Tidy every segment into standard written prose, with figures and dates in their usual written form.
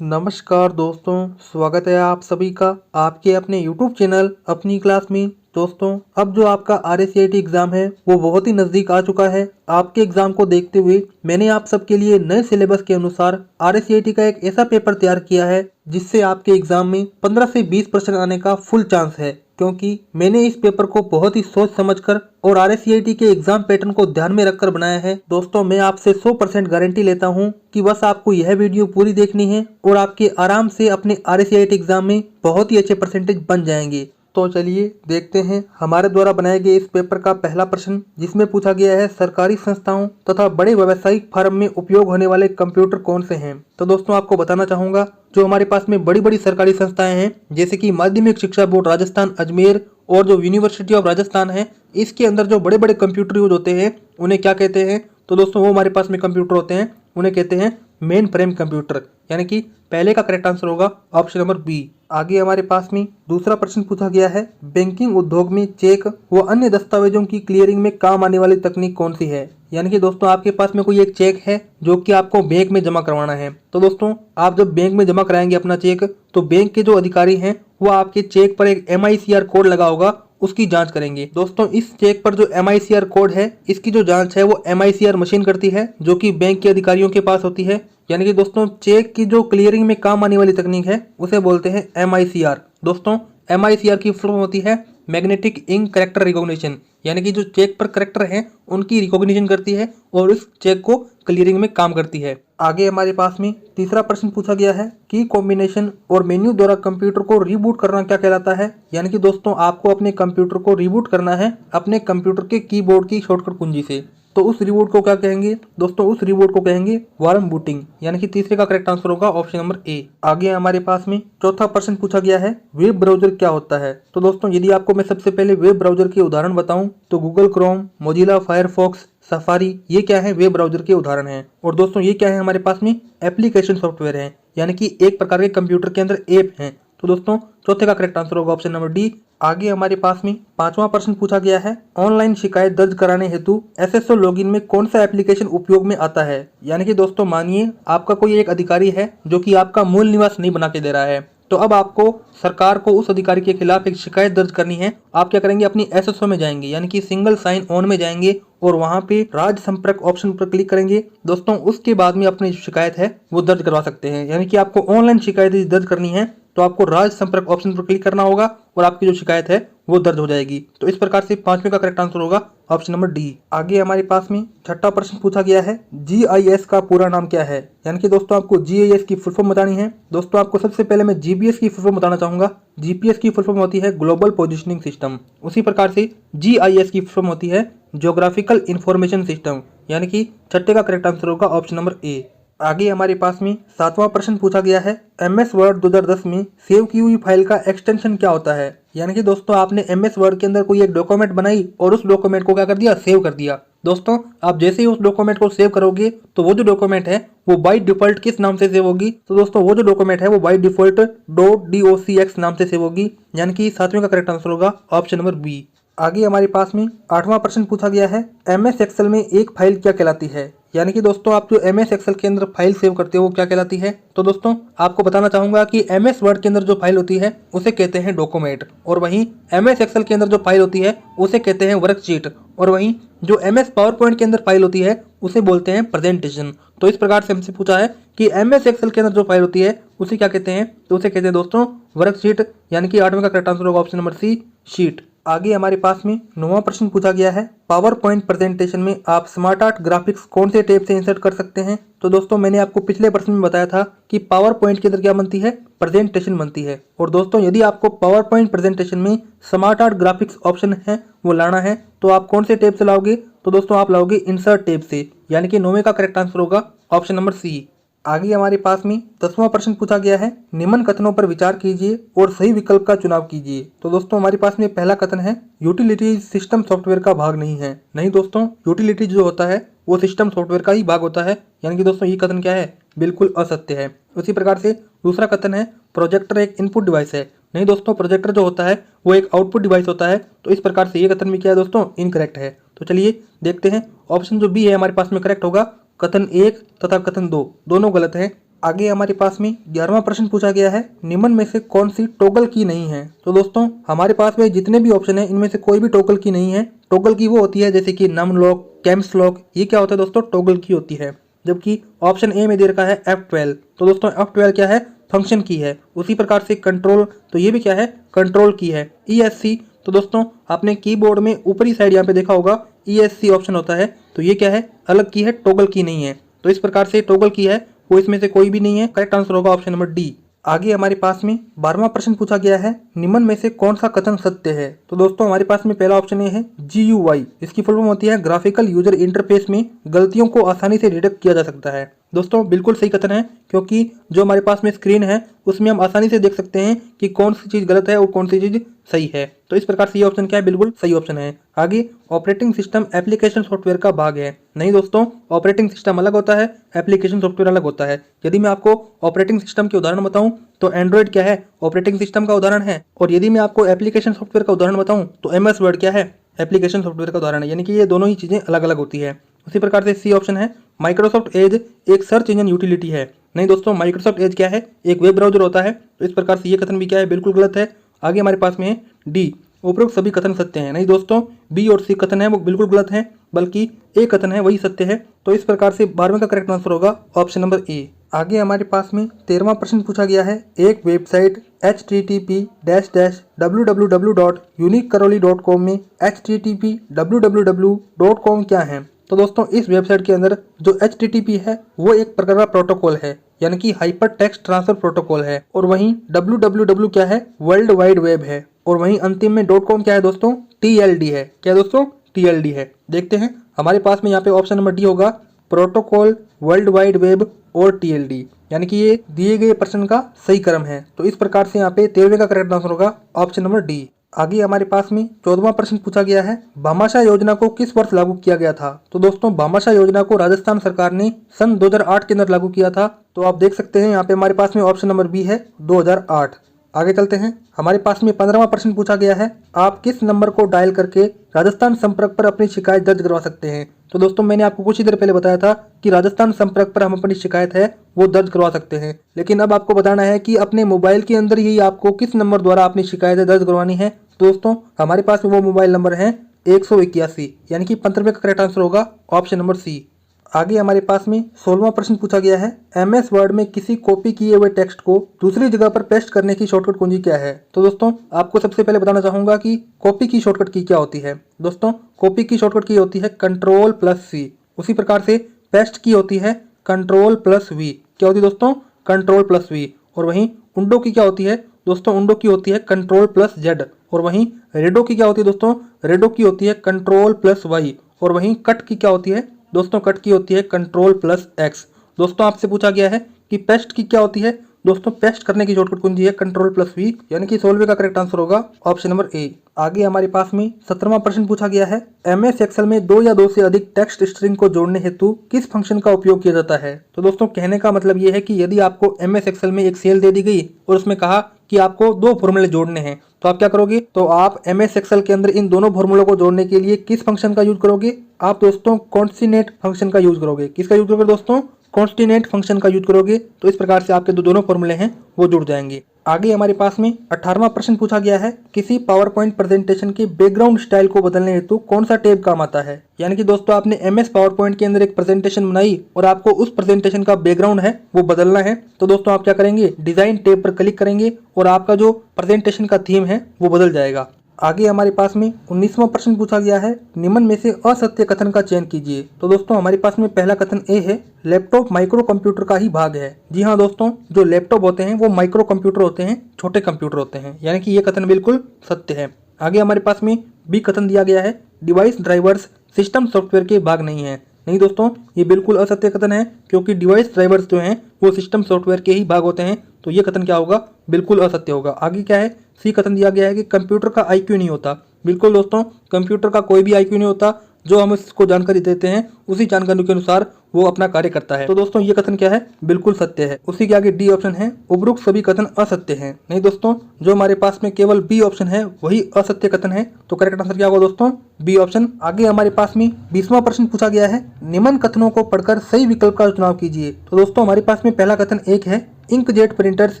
नमस्कार दोस्तों, स्वागत है आप सभी का आपके अपने YouTube चैनल अपनी क्लास में। दोस्तों, अब जो आपका RSCIT एग्ज़ाम है वो बहुत ही नज़दीक आ चुका है। आपके एग्ज़ाम को देखते हुए मैंने आप सबके लिए नए सिलेबस के अनुसार RSCIT का एक ऐसा पेपर तैयार किया है जिससे आपके एग्ज़ाम में 15 से 20% आने का फुल चांस है, क्योंकि मैंने इस पेपर को बहुत ही सोच समझकर और RSCIT के एग्जाम पैटर्न को ध्यान में रखकर बनाया है। दोस्तों, मैं आपसे 100% गारंटी लेता हूं कि बस आपको यह वीडियो पूरी देखनी है और आपके आराम से अपने RSCIT एग्जाम में बहुत ही अच्छे परसेंटेज बन जाएंगे। तो चलिए देखते हैं हमारे द्वारा बनाए गए इस पेपर का पहला प्रश्न, जिसमें पूछा गया है सरकारी संस्थाओं तथा बड़े व्यावसायिक फर्म में उपयोग होने वाले कंप्यूटर कौन से हैं। तो दोस्तों, आपको बताना चाहूंगा जो हमारे पास में बड़ी बड़ी सरकारी संस्थाएं हैं जैसे कि माध्यमिक शिक्षा बोर्ड राजस्थान अजमेर और जो यूनिवर्सिटी ऑफ राजस्थान है, इसके अंदर जो बड़े बड़े कंप्यूटर यूज होते हैं उन्हें क्या कहते हैं। तो दोस्तों, वो हमारे पास में कंप्यूटर होते हैं उन्हें कहते हैं मेन फ्रेम कंप्यूटर, यानी कि पहले का करेक्ट आंसर होगा ऑप्शन नंबर बी। आगे हमारे पास में दूसरा प्रश्न पूछा गया है बैंकिंग उद्योग में चेक व अन्य दस्तावेजों की क्लियरिंग में काम आने वाली तकनीक कौन सी है। यानी कि दोस्तों, आपके पास में कोई एक चेक है जो कि आपको बैंक में जमा करवाना है। तो दोस्तों, आप जब बैंक में जमा कराएंगे अपना चेक, तो बैंक के जो अधिकारी हैं वो आपके चेक पर एक MICR कोड लगा होगा, उसकी जांच करेंगे। दोस्तों, इस चेक पर जो MICR कोड है, इसकी जो जांच है वो MICR मशीन करती है जो कि बैंक के अधिकारियों के पास होती है। यानी कि दोस्तों, चेक की जो क्लियरिंग में काम आने वाली तकनीक है उसे बोलते हैं MICR। दोस्तों, MICR की फुल फॉर्म होती है मैग्नेटिक इंक करेक्टर रिकॉग्निशन, यानी कि जो चेक पर करेक्टर हैं उनकी रिकॉग्निशन करती है और इस चेक को क्लियरिंग में काम करती है। आगे हमारे पास में तीसरा प्रश्न पूछा गया है की कॉम्बिनेशन और मेन्यू द्वारा कंप्यूटर को रिबूट करना क्या कहलाता है। यानी कि दोस्तों, आपको अपने कंप्यूटर को रिबूट करना है अपने कंप्यूटर के कीबोर्ड की शॉर्टकट कुंजी से। तो उस रिबूट को क्या कहेंगे। दोस्तों, उस रिबूट को कहेंगे वार्म बूटिंग, यानी कि तीसरे का करेक्ट आंसर होगा ऑप्शन नंबर ए। आगे हमारे पास में चौथा प्रश्न पूछा गया है वेब ब्राउजर क्या होता है। तो दोस्तों, यदि आपको मैं सबसे पहले वेब ब्राउजर के उदाहरण बताऊं तो Google Chrome, Mozilla Firefox, safari, ये क्या है वेब ब्राउजर के उदाहरण हैं। और दोस्तों, ये क्या है हमारे पास में एप्लीकेशन सॉफ्टवेयर है, यानी कि एक प्रकार के कंप्यूटर के अंदर ऐप हैं। तो दोस्तों, चौथे का करेक्ट आंसर होगा ऑप्शन नंबर डी। आगे हमारे पास में पांचवा प्रश्न पूछा गया है ऑनलाइन शिकायत दर्ज कराने हेतु SSO लॉगिन में कौन सा एप्लीकेशन उपयोग में आता है। यानी कि दोस्तों, मानिए आपका कोई एक अधिकारी है जो कि आपका मूल निवास नहीं बना के दे रहा है, तो अब आपको सरकार को उस अधिकारी के खिलाफ एक शिकायत दर्ज करनी है। आप क्या करेंगे, अपनी SSO में जाएंगे, यानी कि सिंगल साइन ऑन में जाएंगे और वहां पे राज्य संपर्क ऑप्शन पर क्लिक करेंगे। दोस्तों, उसके बाद में अपनी शिकायत है वो दर्ज करवा सकते हैं। यानी कि आपको ऑनलाइन शिकायत दर्ज करनी है तो आपको राज्य संपर्क ऑप्शन पर क्लिक करना होगा और आपकी जो शिकायत है वो दर्ज हो जाएगी। तो इस प्रकार से पांचवें का करेक्ट आंसर होगा ऑप्शन नंबर डी। आगे हमारे पास में छठा प्रश्न पूछा गया है GIS का पूरा नाम क्या है। यानी कि दोस्तों, आपको GIS की फुल फॉर्म बतानी है। दोस्तों, आपको सबसे पहले मैं GPS की फुल फॉर्म बताना चाहूंगा। GPS की फुल फॉर्म होती है ग्लोबल पोजिशनिंग सिस्टम। उसी प्रकार से GIS की फुल फॉर्म होती है ज्योग्राफिकल इंफॉर्मेशन सिस्टम, यानी कि छठे का करेक्ट आंसर होगा ऑप्शन नंबर ए। आगे हमारे पास में सातवां प्रश्न पूछा गया है MS वर्ड 2010 में सेव की हुई फाइल का एक्सटेंशन क्या होता है। यानी कि दोस्तों, आपने MS वर्ड के अंदर कोई एक डॉक्यूमेंट बनाई और उस डॉक्यूमेंट को क्या कर दिया, सेव कर दिया। दोस्तों, आप जैसे ही उस डॉक्यूमेंट को सेव करोगे तो वो जो डॉक्यूमेंट है वो बाय डिफॉल्ट किस नाम से सेव होगी। तो दोस्तों, वो जो डॉक्यूमेंट है वो बाय डिफॉल्ट .docx नाम से सेव होगी, यानी कि सातवें का करेक्ट आंसर होगा ऑप्शन नंबर बी। आगे हमारे पास में आठवां प्रश्न पूछा गया है MS एक्सेल में एक फाइल क्या कहलाती है। यानी कि दोस्तों, आप जो MS एक्सेल के अंदर फाइल सेव करते हो वो क्या कहलाती है। तो दोस्तों, आपको बताना चाहूंगा कि MS वर्ड के अंदर जो फाइल होती है उसे कहते हैं डॉक्यूमेंट, और वहीं MS एक्सेल के अंदर जो फाइल होती है उसे कहते हैं वर्कशीट, और वहीं जो MS पावर पॉइंट के अंदर फाइल होती है उसे बोलते हैं प्रेजेंटेशन। तो इस प्रकार से हमसे पूछा है कि MS एक्सेल के अंदर जो फाइल होती है उसे क्या कहते हैं, तो उसे कहते हैं दोस्तों वर्कशीट, यानी कि आठवें का करेक्ट आंसर होगा ऑप्शन नंबर सी, शीट। आगे हमारे पास में नौवां प्रश्न पूछा गया है पावर पॉइंट प्रेजेंटेशन में आप स्मार्ट आर्ट ग्राफिक्स कौन से टैब से इंसर्ट कर सकते हैं। तो दोस्तों, मैंने आपको पिछले प्रश्न में बताया था कि पावर पॉइंट के अंदर क्या बनती है, प्रेजेंटेशन बनती है। और दोस्तों, यदि आपको पावर पॉइंट प्रेजेंटेशन में स्मार्ट आर्ट ग्राफिक्स ऑप्शन है वो लाना है तो आप कौन से टैब से लाओगे। तो दोस्तों, आप लाओगे इंसर्ट टैब से, यानी कि नौवें का करेक्ट आंसर होगा ऑप्शन नंबर सी। आगे हमारे पास में 10वां प्रश्न पूछा गया है निम्न कथनों पर विचार कीजिए और सही विकल्प का चुनाव कीजिए। तो दोस्तों, हमारे पास में पहला कथन है यूटिलिटीज सिस्टम सॉफ्टवेयर का भाग नहीं है। नहीं दोस्तों, यूटिलिटीज जो होता है वो सिस्टम सॉफ्टवेयर का ही भाग होता है, यानी कि दोस्तों ये कथन क्या है, बिल्कुल असत्य है। उसी प्रकार से दूसरा कथन है प्रोजेक्टर एक इनपुट डिवाइस है। नहीं दोस्तों, प्रोजेक्टर जो होता है वो एक आउटपुट डिवाइस होता है। तो इस प्रकार से ये कथन भी क्या है दोस्तों, इनकरेक्ट है। तो चलिए देखते हैं, ऑप्शन जो बी है हमारे पास में करेक्ट होगा। कथन 1 तथा कथन 2 दोनों गलत हैं। आगे हमारे पास में 11वां प्रश्न पूछा गया है, निम्न में से कौन सी टॉगल की नहीं है। तो दोस्तों हमारे पास में जितने भी ऑप्शन है इनमें से कोई भी टॉगल की नहीं है। टॉगल की वो होती है जैसे कि नम लॉक, कैम्स लॉक, ये क्या होता है दोस्तों, टॉगल की होती है। जबकि ऑप्शन ए में दे रखा है F12, तो दोस्तों F12 क्या है, फंक्शन की है। उसी प्रकार से कंट्रोल, तो ये भी क्या है, कंट्रोल की है। ESC, तो दोस्तों आपने कीबोर्ड में ऊपरी साइड यहाँ पे देखा होगा ESC ऑप्शन होता है, तो ये क्या है, अलग की है, टॉगल की नहीं है। तो इस प्रकार से टॉगल की है वो इसमें से कोई भी नहीं है। करेक्ट आंसर होगा ऑप्शन नंबर डी। आगे हमारे पास में 12वां प्रश्न पूछा गया है, निम्न में से कौन सा कथन सत्य है। तो दोस्तों हमारे पास में पहला ऑप्शन ये है GUI, इसकी फुल फॉर्म होती है ग्राफिकल यूजर इंटरफेस में गलतियों को आसानी से डिटेक्ट किया जा सकता है। दोस्तों बिल्कुल सही कथन है, क्योंकि जो हमारे पास में स्क्रीन है उसमें हम आसानी से देख सकते हैं कि कौन सी चीज गलत है और कौन सी चीज सही है। तो इस प्रकार से ये ऑप्शन क्या है, बिल्कुल सही ऑप्शन है। आगे ऑपरेटिंग सिस्टम एप्लीकेशन सॉफ्टवेयर का भाग है। नहीं दोस्तों, ऑपरेटिंग सिस्टम अलग होता है, एप्लीकेशन सॉफ्टवेयर अलग होता है। यदि मैं आपको ऑपरेटिंग सिस्टम के उदाहरण बताऊं तो एंड्रॉइड क्या है, ऑपरेटिंग सिस्टम का उदाहरण है। और यदि मैं आपको एप्लीकेशन सॉफ्टवेयर का उदाहरण बताऊं तो MS वर्ड क्या है, एप्लीकेशन सॉफ्टवेयर का उदाहरण है। यानी कि ये दोनों ही चीजें अलग अलग होती है। उसी प्रकार से सी ऑप्शन है माइक्रोसॉफ्ट एज एक सर्च इंजन यूटिलिटी है। नहीं दोस्तों, माइक्रोसॉफ्ट एज क्या है, एक वेब ब्राउजर होता है। तो इस प्रकार से ये कथन भी क्या है, बिल्कुल गलत है। आगे हमारे पास में है डी, उपरोक्त सभी कथन सत्य हैं। नहीं दोस्तों, बी और सी कथन है वो बिल्कुल गलत है, बल्कि ए कथन है वही सत्य है। तो इस प्रकार से 12वें का करेक्ट आंसर होगा ऑप्शन नंबर ए। आगे हमारे पास में 13वां प्रश्न पूछा गया है, एक वेबसाइट http://www.uniquekaroli.com में http://www.com क्या है। तो दोस्तों इस वेबसाइट के अंदर जो HTTP है वो एक प्रकार का प्रोटोकॉल है, यानी कि हाइपर टेक्स्ट ट्रांसफर प्रोटोकॉल है। और वहीं www क्या है, वर्ल्ड वाइड वेब है। और वहीं अंतिम में .com क्या है दोस्तों, TLD है। क्या दोस्तों, TLD है। देखते हैं हमारे पास में यहाँ पे ऑप्शन नंबर डी होगा, प्रोटोकॉल, वर्ल्ड वाइड वेब और TLD, यानी कि ये दिए गए प्रश्न का सही क्रम है। तो इस प्रकार से यहाँ पे 13वें का करेक्ट आंसर होगा ऑप्शन नंबर डी। आगे हमारे पास में 14वां प्रश्न पूछा गया है, भामाशाह योजना को किस वर्ष लागू किया गया था। तो दोस्तों भामाशाह योजना को राजस्थान सरकार ने सन 2008 के अंदर लागू किया था। तो आप देख सकते हैं यहाँ पे हमारे पास में ऑप्शन नंबर बी है 2008। आगे चलते हैं, हमारे पास में 15वां प्रश्न पूछा गया है, आप किस नंबर को डायल करके राजस्थान संपर्क पर अपनी शिकायत दर्ज करवा सकते हैं। तो दोस्तों मैंने आपको कुछ ही देर पहले बताया था कि राजस्थान संपर्क पर हम अपनी शिकायत है वो दर्ज करवा सकते हैं, लेकिन अब आपको बताना है कि अपने मोबाइल के अंदर ही आपको किस नंबर द्वारा अपनी शिकायत दर्ज करवानी है। दोस्तों हमारे पास में वो मोबाइल नंबर है 181, यानी कि 15वें का करेक्ट आंसर होगा ऑप्शन नंबर सी। आगे हमारे पास में 16वां प्रश्न पूछा गया है, MS वर्ड में किसी कॉपी किए हुए टेक्स्ट को दूसरी जगह पर पेस्ट करने की शॉर्टकट कुंजी क्या है। तो दोस्तों आपको सबसे पहले बताना चाहूंगा कि कॉपी की शॉर्टकट की क्या होती है। दोस्तों कॉपी की शॉर्टकट की होती है Ctrl+C। उसी प्रकार से पेस्ट की होती है Ctrl+V। क्या होती है दोस्तों, Ctrl+V। और वहीं उंडो की क्या होती है दोस्तों, उंडो की होती है Ctrl+Z। और वहीं रेडो की क्या होती है दोस्तों, रेडो की होती है Ctrl+Y। और वहीं कट की क्या होती है दोस्तों, कट की होती है Ctrl+X। दोस्तों आपसे पूछा गया है कि पेस्ट की क्या होती है। दोस्तों पेस्ट करने की शॉर्टकट कुंजी है Ctrl+V, यानी कि 16वें का करेक्ट आंसर होगा ऑप्शन नंबर ए। आगे हमारे पास में 17वां प्रश्न पूछा गया है, MS एक्सेल में 2 या 2 से अधिक टेक्स्ट स्ट्रिंग को जोड़ने हेतु किस फंक्शन का उपयोग किया जाता है। तो दोस्तों कहने का मतलब ये है कि यदि आपको MS एक्सेल में एक सेल दे दी गई और उसमें कहा कि आपको 2 फॉर्मूले जोड़ने हैं, तो आप क्या करोगे, तो आप MS एक्सेल के अंदर इन दोनों फॉर्मूलों को जोड़ने के लिए किस फंक्शन का यूज करोगे, आप दोस्तों कॉन्स्टिनेट फंक्शन का यूज करोगे। किसका यूज करोगे दोस्तों, कॉन्स्टिनेट फंक्शन का यूज करोगे। तो इस प्रकार से आपके दोनों फॉर्मूले हैं वो जुड़ जाएंगे। आगे हमारे पास में 18वां प्रश्न पूछा गया है, किसी पावर पॉइंट प्रेजेंटेशन के बैकग्राउंड स्टाइल को बदलने हेतु कौन सा टैब काम आता है। यानी कि दोस्तों आपने MS पावर पॉइंट के अंदर एक प्रेजेंटेशन बनाई और आपको उस प्रेजेंटेशन का बैकग्राउंड है वो बदलना है। तो दोस्तों आप क्या करेंगे, डिजाइन टैब पर क्लिक करेंगे और आपका जो प्रेजेंटेशन का थीम है वो बदल जाएगा। आगे हमारे पास में 19वां प्रश्न पूछा गया है, निम्न में से असत्य कथन का चयन कीजिए। तो दोस्तों हमारे पास में पहला कथन ए है, लैपटॉप माइक्रो कंप्यूटर का ही भाग है। जी हाँ दोस्तों, जो लैपटॉप होते हैं वो माइक्रो कंप्यूटर होते हैं, छोटे कंप्यूटर होते हैं, यानी कि ये कथन बिल्कुल सत्य है। आगे हमारे पास में बी कथन दिया गया है, डिवाइस ड्राइवर्स सिस्टम सॉफ्टवेयर के भाग नहीं है। नहीं दोस्तों, ये बिल्कुल असत्य कथन है, क्योंकि डिवाइस ड्राइवर्स जो हैं वो सिस्टम सॉफ्टवेयर के ही भाग होते हैं। तो ये कथन क्या होगा, बिल्कुल असत्य होगा। आगे क्या है, सी कथन दिया गया है कि कंप्यूटर का IQ नहीं होता। बिल्कुल दोस्तों, कंप्यूटर का कोई भी IQ नहीं होता। जो हम इसको जानकारी देते हैं उसी जानकारी के अनुसार वो अपना कार्य करता है। तो दोस्तों ये कथन क्या है, बिल्कुल सत्य है। उसी के आगे डी ऑप्शन है, उपरोक्त सभी कथन असत्य हैं। नहीं दोस्तों, जो हमारे पास में केवल बी ऑप्शन है वही असत्य कथन है। तो करेक्ट आंसर क्या होगा दोस्तों, बी ऑप्शन। आगे हमारे पास में 20वां प्रश्न पूछा गया है, निम्न कथनों को पढ़कर सही विकल्प का चुनाव कीजिए। तो दोस्तों हमारे पास में पहला कथन एक है, इंकजेट प्रिंटर्स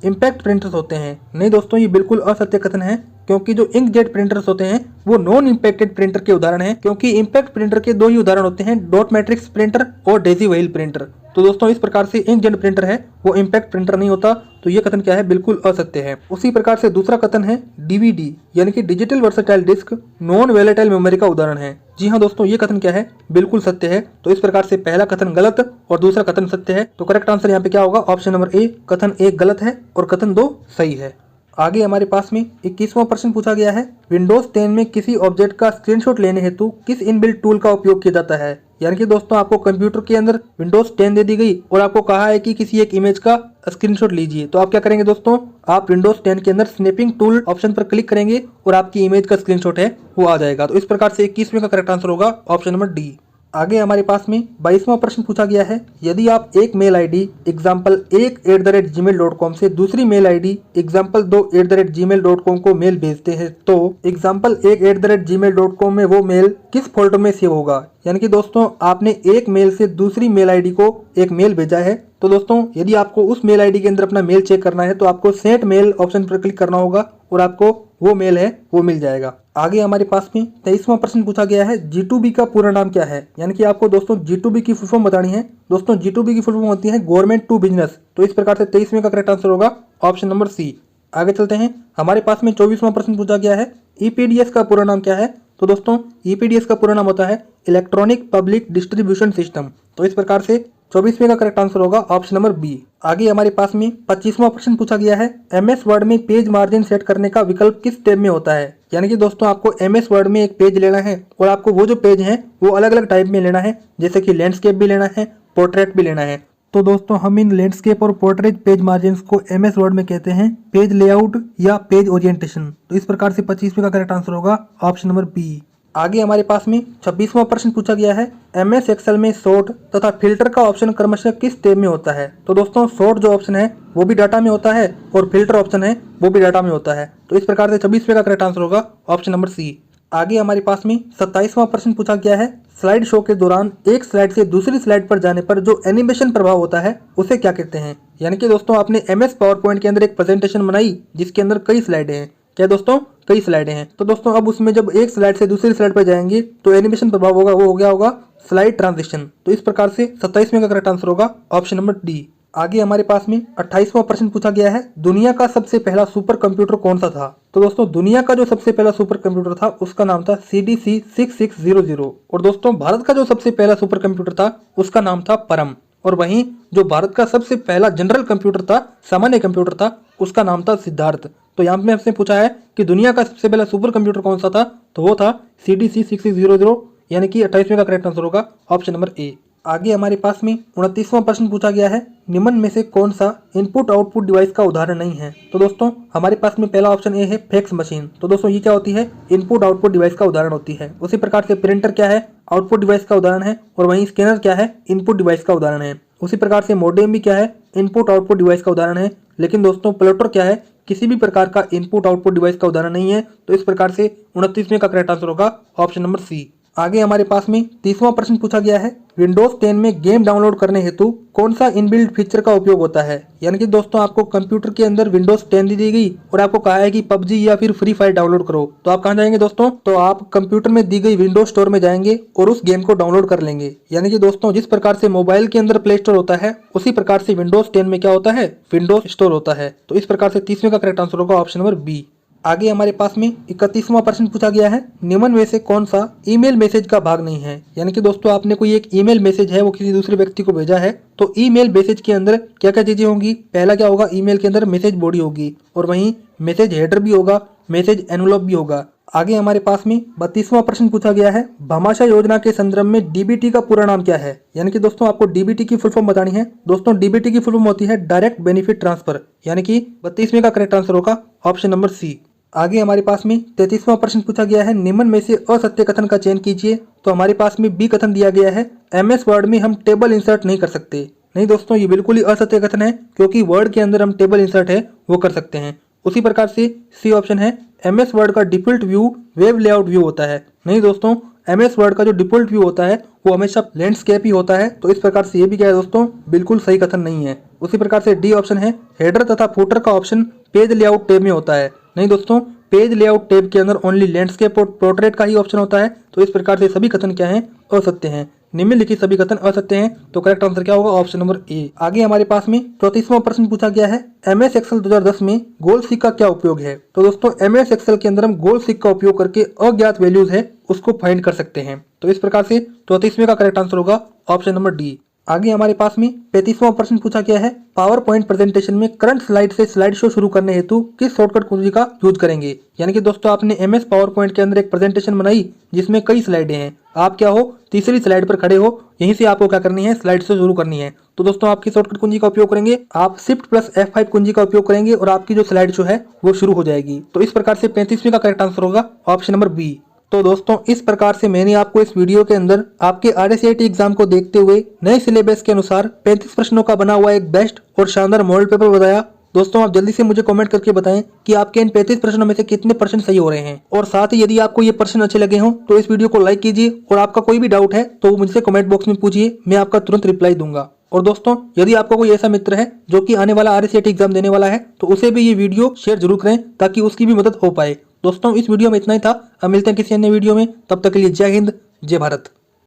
इम्पैक्ट प्रिंटर्स होते हैं। नहीं दोस्तों, ये बिल्कुल असत्य कथन है, क्योंकि जो इंकजेट प्रिंटर्स होते हैं वो नॉन इम्पैक्टेड प्रिंटर के उदाहरण हैं। क्योंकि इम्पैक्ट प्रिंटर के दो ही उदाहरण होते हैं, डॉट मैट्रिक्स प्रिंटर और डेजी व्हील प्रिंटर। तो दोस्तों इस प्रकार से इंकजेट प्रिंटर है वो इम्पैक्ट प्रिंटर नहीं होता। तो ये कथन क्या है, बिल्कुल असत्य है। उसी प्रकार से दूसरा कथन है, डीवीडी यानी कि digital versatile disc non volatile memory का उदाहरण है। जी हाँ दोस्तों, ये कथन क्या है, बिल्कुल सत्य है। तो इस प्रकार से पहला कथन गलत और दूसरा कथन सत्य है। तो करेक्ट आंसर यहाँ पे क्या होगा, ऑप्शन नंबर ए, कथन 1 गलत है और कथन 2 सही है। आगे हमारे पास में 21वां प्रश्न पूछा गया है, विंडोज 10 में किसी ऑब्जेक्ट का स्क्रीनशॉट लेने हेतु किस इनबिल्ट टूल का उपयोग किया जाता है। यानी कि दोस्तों आपको कंप्यूटर के अंदर विंडोज 10 दे दी गई और आपको कहा है कि किसी एक इमेज का स्क्रीनशॉट लीजिए। तो आप क्या करेंगे दोस्तों, आप विंडोज 10 के अंदर स्नैपिंग टूल ऑप्शन पर क्लिक करेंगे और आपकी इमेज का स्क्रीनशॉट है वो आ जाएगा। तो इस प्रकार से 21वें का करेक्ट आंसर होगा ऑप्शन नंबर डी। आगे हमारे पास में 22वां प्रश्न पूछा गया है, यदि आप एक मेल आईडी example1@gmail.com से दूसरी मेल आईडी example2@gmail.com को मेल भेजते हैं तो example1@gmail.com में वो मेल किस फोल्डर में सेव होगा। यानी कि दोस्तों आपने एक मेल से दूसरी मेल आईडी को एक मेल भेजा है। तो दोस्तों यदि आपको उस मेल आईडी के अंदर अपना मेल चेक करना है तो आपको सेंड मेल ऑप्शन पर क्लिक करना होगा और आपको वो मेल है वो मिल जाएगा। आगे हमारे पास में 23वां प्रश्न पूछा गया है, G2B का पूरा नाम क्या है। यानी कि आपको दोस्तों G2B की फुल फॉर्म बतानी है। दोस्तों G2B की फुल फॉर्म होती है गवर्नमेंट टू बिजनेस। तो इस प्रकार से 23वें का करेक्ट आंसर होगा ऑप्शन नंबर सी। आगे चलते हैं, हमारे पास में 24वां प्रश्न पूछा गया है, EPDS का पूरा नाम क्या है। तो दोस्तों EPDS का पूरा नाम होता है इलेक्ट्रॉनिक पब्लिक डिस्ट्रीब्यूशन सिस्टम। तो इस प्रकार से 24वें का करेक्ट आंसर होगा ऑप्शन नंबर बी। आगे हमारे पास में 25वां प्रश्न पूछा गया है, MS वर्ड में पेज मार्जिन सेट करने का विकल्प किस टैब में होता है। यानी कि दोस्तों आपको MS वर्ड में एक पेज लेना है और आपको वो जो पेज है वो अलग अलग टाइप में लेना है, जैसे कि लैंडस्केप भी लेना है, पोर्ट्रेट भी लेना है। तो दोस्तों हम इन लैंडस्केप और पोर्ट्रेट पेज मार्जिन को MS वर्ड में कहते हैं पेज लेआउट या पेज ओरिएंटेशन। तो इस प्रकार से 25वें का करेक्ट आंसर होगा ऑप्शन नंबर बी। आगे हमारे पास में 26वां प्रश्न पूछा गया है, MS एक्सेल में सॉर्ट तथा फिल्टर का ऑप्शन क्रमशः किस टैब में होता है। तो दोस्तों सॉर्ट जो ऑप्शन है वो भी डाटा में होता है और फिल्टर ऑप्शन है वो भी डाटा में होता है। तो इस प्रकार से 26वें का करेक्ट आंसर होगा ऑप्शन नंबर सी। आगे हमारे पास में 27वां प्रश्न पूछा गया है, स्लाइड शो के दौरान एक स्लाइड से दूसरी स्लाइड पर जाने पर जो एनिमेशन प्रभाव होता है उसे क्या कहते हैं। यानी कि दोस्तों आपने MS पावर पॉइंट के अंदर एक प्रेजेंटेशन बनाई जिसके अंदर कई स्लाइडें हैं। क्या दोस्तों, कई स्लाइडें हैं। तो दोस्तों अब उसमें जब एक स्लाइड से दूसरी स्लाइड पर जाएंगे तो एनिमेशन प्रभाव होगा वो हो गया होगा स्लाइड ट्रांजिशन। तो इस प्रकार से 27वें का करेक्ट आंसर होगा ऑप्शन नंबर डी। आगे हमारे पास में 28वां प्रश्न पूछा गया है, दुनिया का सबसे पहला सुपर कंप्यूटर कौन सा था। तो दोस्तों दुनिया का जो सबसे पहला सुपर कंप्यूटर था उसका नाम था CDC 6600 और दोस्तों भारत का जो सबसे पहला सुपर कंप्यूटर था उसका नाम था परम। और वहीं जो भारत का सबसे पहला जनरल कंप्यूटर था, सामान्य कंप्यूटर था, उसका नाम था सिद्धार्थ। तो यहाँ पे आपसे पूछा है कि दुनिया का सबसे पहला सुपर कंप्यूटर कौन सा था, तो वो था CDC 6600 यानी कि 28वें का करेक्ट आंसर होगा ऑप्शन नंबर ए। आगे हमारे पास में 29वां प्रश्न पूछा गया है, निम्न में से कौन सा इनपुट आउटपुट डिवाइस का उदाहरण नहीं है। तो दोस्तों हमारे पास में पहला ऑप्शन ए है फैक्स मशीन। तो दोस्तों ये क्या होती है, इनपुट आउटपुट डिवाइस का उदाहरण होती है। उसी प्रकार से प्रिंटर क्या है, आउटपुट डिवाइस का उदाहरण है और वहीं स्कैनर क्या है, इनपुट डिवाइस का उदाहरण है। उसी प्रकार से मॉडेम भी क्या है, इनपुट आउटपुट डिवाइस का उदाहरण है। लेकिन दोस्तों प्लॉटर क्या है, किसी भी प्रकार का इनपुट आउटपुट डिवाइस का उदाहरण नहीं है। तो इस प्रकार से 29वें का करेक्ट आंसर होगा ऑप्शन नंबर सी। आगे हमारे पास में 30वां प्रश्न पूछा गया है, विंडोज 10 में गेम डाउनलोड करने हेतु कौन सा इनबिल्ट फीचर का उपयोग होता है। यानी कि दोस्तों आपको कंप्यूटर के अंदर विंडोज 10 दी गई और आपको कहा है कि PUBG या फिर फ्री फायर डाउनलोड करो। तो आप कहां जाएंगे दोस्तों, तो आप कंप्यूटर में दी गई विंडोज स्टोर में जाएंगे और उस गेम को डाउनलोड कर लेंगे। यानी कि दोस्तों जिस प्रकार से मोबाइल के अंदर प्ले स्टोर होता है उसी प्रकार से विंडोज 10 में क्या होता है, विंडोज स्टोर होता है। तो इस प्रकार से 30वें का करेक्ट आंसर होगा ऑप्शन नंबर बी। आगे हमारे पास में 31वां प्रश्न पूछा गया है, निम्न में से कौन सा ईमेल मैसेज का भाग नहीं है। यानी कि दोस्तों आपने कोई एक ईमेल मैसेज है वो किसी दूसरे व्यक्ति को भेजा है, तो ईमेल मैसेज के अंदर क्या क्या चीजें होंगी। पहला क्या होगा, ईमेल के अंदर मैसेज बॉडी होगी और वहीं मैसेज हेडर भी होगा, मैसेज एनवलप भी होगा। आगे हमारे पास में 32वां प्रश्न पूछा गया है, भामाशाह योजना के संदर्भ में DBT का पूरा नाम क्या है। यानी कि दोस्तों आपको DBT की फुल फॉर्म बतानी है। दोस्तों DBT की फुल फॉर्म होती है डायरेक्ट बेनिफिट ट्रांसफर। यानी कि 32वें का करेक्ट आंसर होगा ऑप्शन नंबर सी। आगे हमारे पास में 33वां प्रश्न पूछा गया है, निम्न में से असत्य कथन का चयन कीजिए। तो हमारे पास में बी कथन दिया गया है, MS वर्ड में हम टेबल इंसर्ट नहीं कर सकते। नहीं दोस्तों, ये बिल्कुल ही असत्य कथन है, क्योंकि वर्ड के अंदर हम टेबल इंसर्ट है वो कर सकते हैं। उसी प्रकार से सी ऑप्शन है, MS वर्ड का default view web layout view होता है। नहीं दोस्तों, MS वर्ड का जो डिफॉल्ट व्यू होता है वो हमेशा लैंडस्केप ही होता है। तो इस प्रकार से ये भी क्या है दोस्तों, बिल्कुल सही कथन नहीं है। उसी प्रकार से डी ऑप्शन है, हेडर तथा फुटर का ऑप्शन पेज लेआउट टैब में होता है। नहीं दोस्तों, पेज लेआउट टैब के अंदर ओनली लैंडस्केप और पोर्ट्रेट का ही ऑप्शन होता है। तो इस प्रकार से सभी कथन क्या हैं, असत्य हैं। निम्नलिखित सभी कथन असत्य हैं, तो करेक्ट आंसर क्या होगा, ऑप्शन नंबर ए। आगे हमारे पास में 34वां प्रश्न पूछा गया है, MS एक्सेल 2010 में गोल सीक का क्या उपयोग है। तो दोस्तों MS एक्सेल के अंदर हम गोल सीक का उपयोग करके अज्ञात वैल्यूज है उसको फाइंड कर सकते हैं। तो इस प्रकार से 34वें का करेक्ट आंसर होगा ऑप्शन नंबर डी। आगे हमारे पास में 35वां प्रश्न पूछा गया है, पावर पॉइंट प्रेजेंटेशन में करंट स्लाइड से स्लाइड शो शुरू करने हेतु किस शॉर्टकट कुंजी का यूज करेंगे। यानी कि दोस्तों आपने MS पावर पॉइंट के अंदर एक प्रेजेंटेशन बनाई जिसमें कई स्लाइडें हैं, आप क्या हो तीसरी स्लाइड पर खड़े हो, यहीं से आपको क्या करनी है, स्लाइड शो शुरू करनी है। तो दोस्तों आपकी शॉर्टकट कुंजी का उपयोग करेंगे, आप Shift+ F5 कुंजी का उपयोग करेंगे और आपकी जो स्लाइड शो है वो शुरू हो जाएगी। तो इस प्रकार से 35वें का करेक्ट आंसर होगा ऑप्शन नंबर बी। तो दोस्तों इस प्रकार से मैंने आपको इस वीडियो के अंदर आपके RSCIT एग्जाम को देखते हुए नए सिलेबस के अनुसार 35 प्रश्नों का बना हुआ एक बेस्ट और शानदार मॉडल पेपर बताया। दोस्तों आप जल्दी से मुझे कमेंट करके बताएं कि आपके इन 35 प्रश्नों में से कितने % सही हो रहे हैं। और साथ ही यदि आपको ये प्रश्न अच्छे लगे हों तो इस वीडियो को लाइक कीजिए, और आपका कोई भी डाउट है तो मुझसे कमेंट बॉक्स में पूछिए, मैं आपका तुरंत रिप्लाई दूंगा। और दोस्तों यदि आपको कोई ऐसा मित्र है जो कि आने वाला RSCIT एग्जाम देने वाला है तो उसे भी ये वीडियो शेयर जरूर करें ताकि उसकी भी मदद हो पाए। दोस्तों इस वीडियो में इतना ही था, अब मिलते हैं किसी अन्य वीडियो में, तब तक के लिए जय हिंद जय भारत।